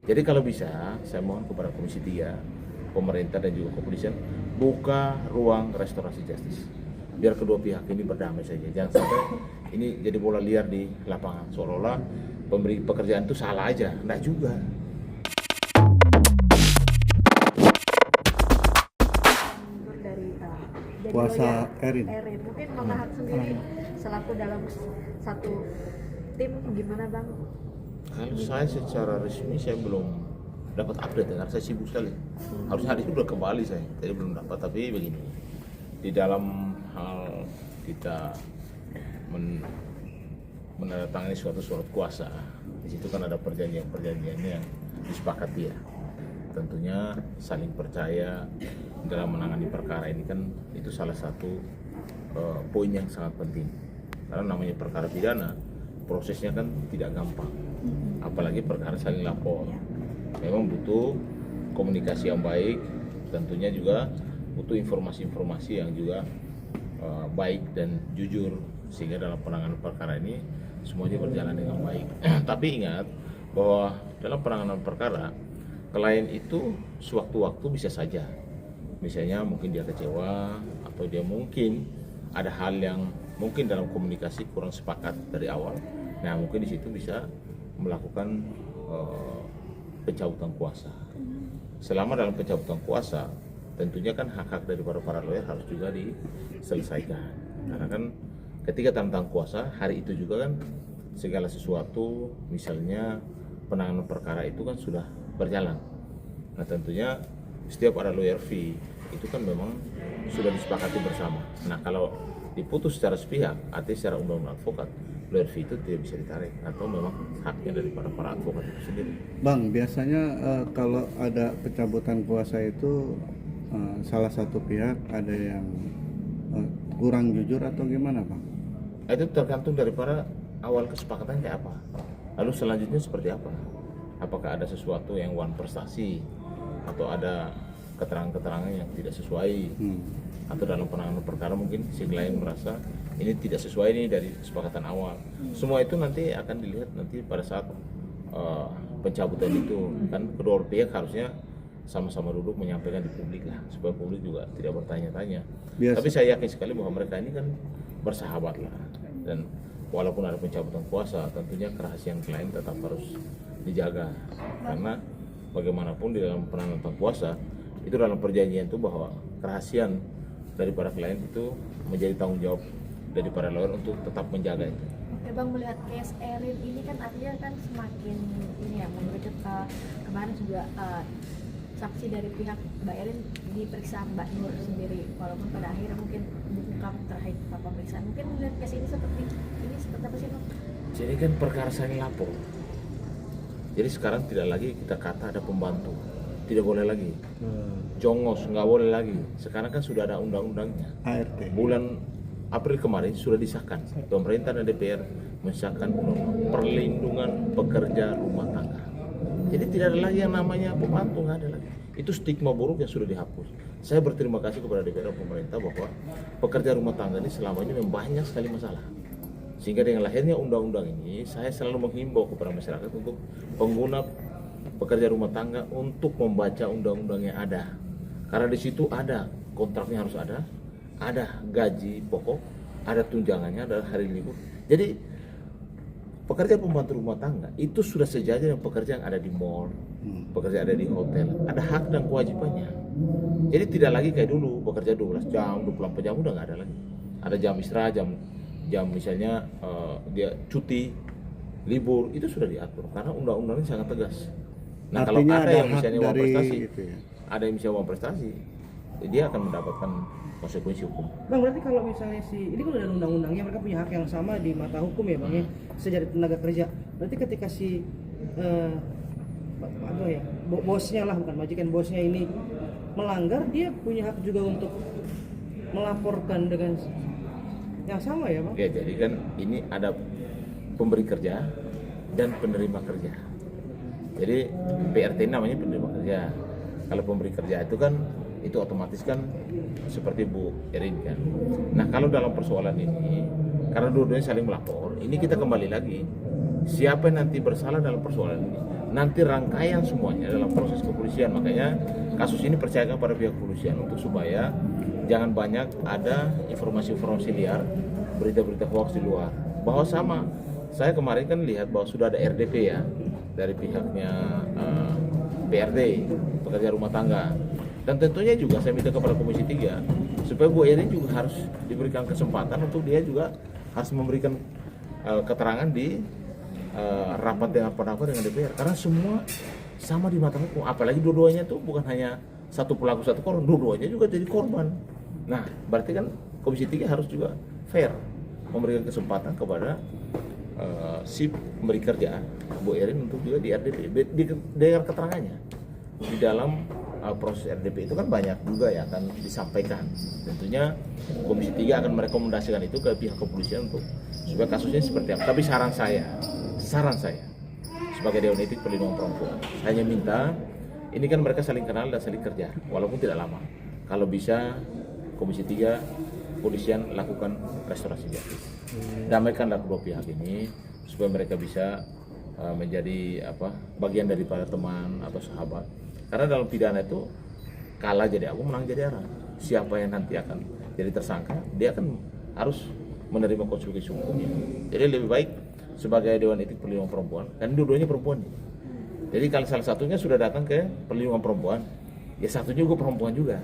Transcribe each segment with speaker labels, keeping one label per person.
Speaker 1: Jadi kalau bisa, saya mohon kepada Komisi 3, pemerintah dan juga kepolisian, buka ruang restorasi justice. Biar kedua pihak ini berdamai saja. Jangan sampai ini jadi bola liar di lapangan. Seolah-olah pemberi pekerjaan itu salah aja. Enggak juga.
Speaker 2: Dari jadi
Speaker 3: Kuasa
Speaker 2: lawyer
Speaker 3: Erin.
Speaker 2: Mungkin Bang Ahad sendiri selaku dalam satu tim gimana Bang?
Speaker 1: Kalau saya secara resmi saya belum dapat update karena saya sibuk sekali. Harusnya hari ini udah kembali saya, tadi belum dapat. Tapi begini, di dalam hal kita menandatangani suatu surat kuasa, di situ kan ada perjanjian-perjanjian yang disepakati ya. Tentunya saling percaya dalam menangani perkara ini kan itu salah satu poin yang sangat penting. Karena namanya perkara pidana, prosesnya kan tidak gampang. Apalagi perkara saling lapor. Memang butuh komunikasi yang baik, tentunya juga butuh informasi-informasi yang juga baik dan jujur, sehingga dalam penanganan perkara ini semuanya berjalan dengan baik. Tapi ingat bahwa dalam penanganan perkara, klien itu sewaktu-waktu bisa saja, misalnya mungkin dia kecewa atau dia mungkin ada hal yang mungkin dalam komunikasi kurang sepakat dari awal. Nah mungkin di situ bisa melakukan pencabutan kuasa. Selama dalam pencabutan kuasa, tentunya kan hak-hak dari para lawyer harus juga diselesaikan. Karena kan ketika tentang kuasa, hari itu juga kan segala sesuatu, misalnya penanganan perkara itu kan sudah berjalan. Nah tentunya setiap ada lawyer fee itu kan memang sudah disepakati bersama. Nah kalau diputus secara sepihak, artinya secara undang-undang advokat, lawyer fee itu tidak bisa ditarik atau memang haknya daripada para advokat itu sendiri.
Speaker 3: Bang, biasanya kalau ada pencabutan kuasa itu salah satu pihak ada yang kurang jujur atau gimana, Bang?
Speaker 1: Itu tergantung daripada awal kesepakatan kayak apa. Lalu selanjutnya seperti apa? Apakah ada sesuatu yang wan prestasi atau ada keterangan-keterangan yang tidak sesuai, atau dalam penanganan perkara mungkin si klien merasa ini tidak sesuai ini dari kesepakatan awal. Semua itu nanti akan dilihat nanti pada saat pencabutan itu. Kan kedua pihak harusnya sama-sama duduk menyampaikan di publik lah, supaya publik juga tidak bertanya-tanya. Tapi saya yakin sekali bahwa mereka ini kan bersahabat lah, dan walaupun ada pencabutan kuasa, tentunya kerahasiaan klien tetap harus dijaga. Karena bagaimanapun di dalam penanganan kuasa itu dalam perjanjian itu bahwa kerahasiaan dari para klien itu menjadi tanggung jawab dari para lawyer untuk tetap menjaga itu.
Speaker 2: Oke Bang, melihat case Erin ini kan artinya kan semakin ini ya mengerucut, kemarin juga saksi dari pihak Mbak Erin diperiksa Mbak Nur sendiri, walaupun pada akhirnya mungkin diungkap terkait pemeriksaan. Mungkin melihat case ini seperti apa sih Bang?
Speaker 1: Jadi kan perkara saling lapor. Jadi sekarang tidak lagi kita kata ada pembantu, tidak boleh lagi. Jongos nggak boleh lagi. Sekarang kan sudah ada undang-undangnya.
Speaker 3: ART.
Speaker 1: Bulan April kemarin sudah disahkan, pemerintah dan DPR mensahkan perlindungan pekerja rumah tangga. Jadi tidak ada lagi yang namanya pembantu, nggak ada lagi. Itu stigma buruk yang sudah dihapus. Saya berterima kasih kepada DPR dan pemerintah bahwa pekerja rumah tangga ini selama ini memang banyak sekali masalah. Sehingga dengan lahirnya undang-undang ini, saya selalu menghimbau kepada masyarakat untuk pengguna pekerja rumah tangga untuk membaca undang-undang yang ada. Karena di situ ada kontraknya harus ada gaji pokok, ada tunjangannya, ada hari libur. Jadi pekerja pembantu rumah tangga itu sudah sejajar dengan pekerja yang ada di mall, pekerja ada di hotel, ada hak dan kewajibannya. Jadi tidak lagi kayak dulu bekerja 12 jam, 24 jam, udah nggak ada lagi. Ada jam istirahat, jam misalnya dia cuti, libur, itu sudah diatur karena undang-undangnya sangat tegas. Nah kalau ada yang misalnya uang prestasi, ada yang misalnya uang prestasi, dia akan mendapatkan konsekuensi hukum.
Speaker 4: Bang, berarti kalau misalnya ini kan udah undang-undangnya, mereka punya hak yang sama di mata hukum ya Bang ya, sejajar tenaga kerja. Berarti ketika bosnya lah, bukan majikan, bosnya ini melanggar, dia punya hak juga untuk melaporkan dengan yang sama ya Bang?
Speaker 1: Ya, jadi kan ini ada pemberi kerja dan penerima kerja. Jadi PRT namanya penerima kerja. Kalau pemberi kerja itu kan itu otomatis kan seperti Bu Erin kan. Nah kalau dalam persoalan ini, karena dua-duanya saling melapor, ini kita kembali lagi siapa yang nanti bersalah dalam persoalan ini. nanti rangkaian semuanya dalam proses kepolisian. Makanya kasus ini percayakan pada pihak kepolisian untuk supaya jangan banyak ada informasi-informasi liar, berita-berita hoax di luar. Bahwa sama, saya kemarin kan lihat bahwa sudah ada RDP ya dari pihaknya PRD, pekerja rumah tangga. Dan tentunya juga saya minta kepada Komisi 3 supaya Bu Erin juga harus diberikan kesempatan untuk dia juga harus memberikan keterangan di rapat dengan pendapat dengan DPR, karena semua sama di mata hukum. Apalagi dua-duanya tuh bukan hanya satu pelaku satu korban, dua-duanya juga jadi korban. Nah, berarti kan Komisi 3 harus juga fair memberikan kesempatan kepada si pemberi kerja Bu Erin untuk juga di RDP, dengar keterangannya di dalam proses RDP. Itu kan banyak juga ya akan disampaikan. Tentunya Komisi 3 akan merekomendasikan itu ke pihak kepolisian untuk supaya kasusnya seperti apa. Tapi saran saya sebagai Dewan Etik Perlindungan Perempuan, saya hanya minta, ini kan mereka saling kenal dan saling kerja walaupun tidak lama. Kalau bisa Komisi 3 kepolisian lakukan restorasi justice, damaikanlah kedua pihak ini supaya mereka bisa menjadi bagian daripada teman atau sahabat. Karena dalam pidana itu kalah jadi aku, menang jadi arang. Siapa yang nanti akan jadi tersangka, dia akan harus menerima konsekuensi hukumnya. Jadi lebih baik sebagai Dewan Etik Perlindungan Perempuan, dan dua-duanya perempuan. Jadi kalau salah satunya sudah datang ke perlindungan perempuan, ya satunya juga perempuan juga.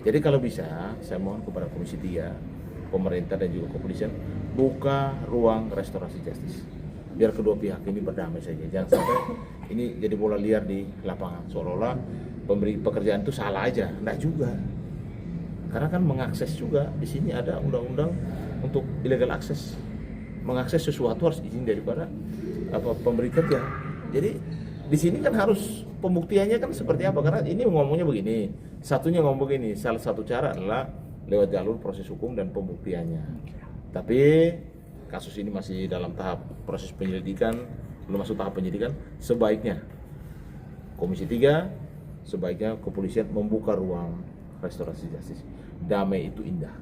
Speaker 1: Jadi kalau bisa, saya mohon kepada Komisi 3, pemerintah dan juga kepolisian, buka ruang restorasi justice. Biar kedua pihak ini berdamai saja. Jangan sampai ini jadi bola liar di lapangan, seolah-olah pemberi pekerjaan itu salah aja. Enggak juga. Karena kan mengakses juga, di sini ada undang-undang untuk illegal access. Mengakses sesuatu harus izin daripada pemberi kerja. Jadi di sini kan harus pembuktiannya kan seperti apa? Karena ini ngomongnya begini, satunya ngomong begini. Salah satu cara adalah lewat jalur proses hukum dan pembuktiannya. Tapi kasus ini masih dalam tahap proses penyelidikan, belum masuk tahap penyidikan. Sebaiknya Komisi 3, sebaiknya kepolisian membuka ruang restorasi justice. Damai itu indah.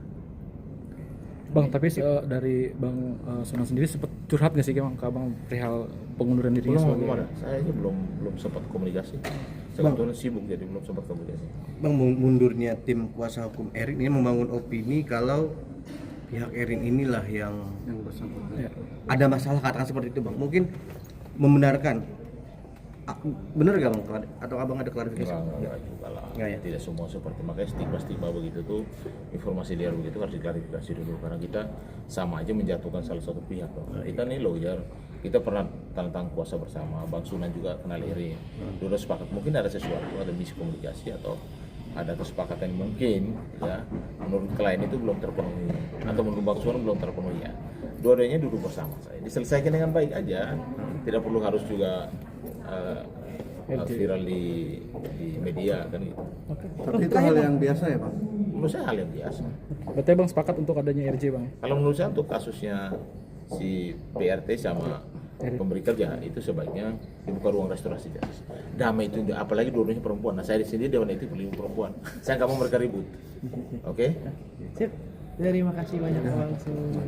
Speaker 5: Bang, tapi dari Bang Sunan sendiri sempat curhat nggak sih Bang ke Abang perihal pengunduran dirinya
Speaker 1: Belum ada. Saya aja belum sempat komunikasi. Saya kebetulan sibuk jadi belum sempat komunikasi.
Speaker 6: Bang, mundurnya tim kuasa hukum Erin ini membangun opini kalau pihak Erin inilah yang bersangkutan. Ada masalah, katakan seperti itu Bang. Mungkin membenarkan. Benar gak Bang? Atau Abang ada klarifikasi?
Speaker 1: Enggak juga lah.
Speaker 6: Enggak ya?
Speaker 1: Tidak semua seperti, makanya stigma begitu tuh, informasi liar begitu harus diklarifikasi dulu, karena kita sama aja menjatuhkan salah satu pihak. Kita nih lawyer, kita pernah tanda tangan kuasa bersama, Bang Sunan juga kenal Erin. Dulu sepakat mungkin ada sesuatu, ada miskomunikasi atau ada kesepakatan mungkin ya menurut klien itu belum terpenuhi atau menurut Bang Sunan belum terpenuhi ya. Dua-duanya duduk bersama saya, diselesaikan dengan baik aja, tidak perlu harus juga viral di media kan gitu.
Speaker 3: Tapi itu hal yang biasa ya Pak?
Speaker 1: Menurut saya hal yang biasa.
Speaker 5: Berarti Bang sepakat untuk adanya RJ Bang?
Speaker 1: Kalau menurut saya untuk kasusnya si PRT sama pemberi kerja itu sebaiknya dibuka ruang restorasi justice. Damai itu, apalagi dua-duanya perempuan. Nah saya di sini Dewan Etik Perlindungan Perempuan. Saya nggak mau mereka ribut. Oke?
Speaker 4: Sip. Terima kasih banyak Bang Sunan.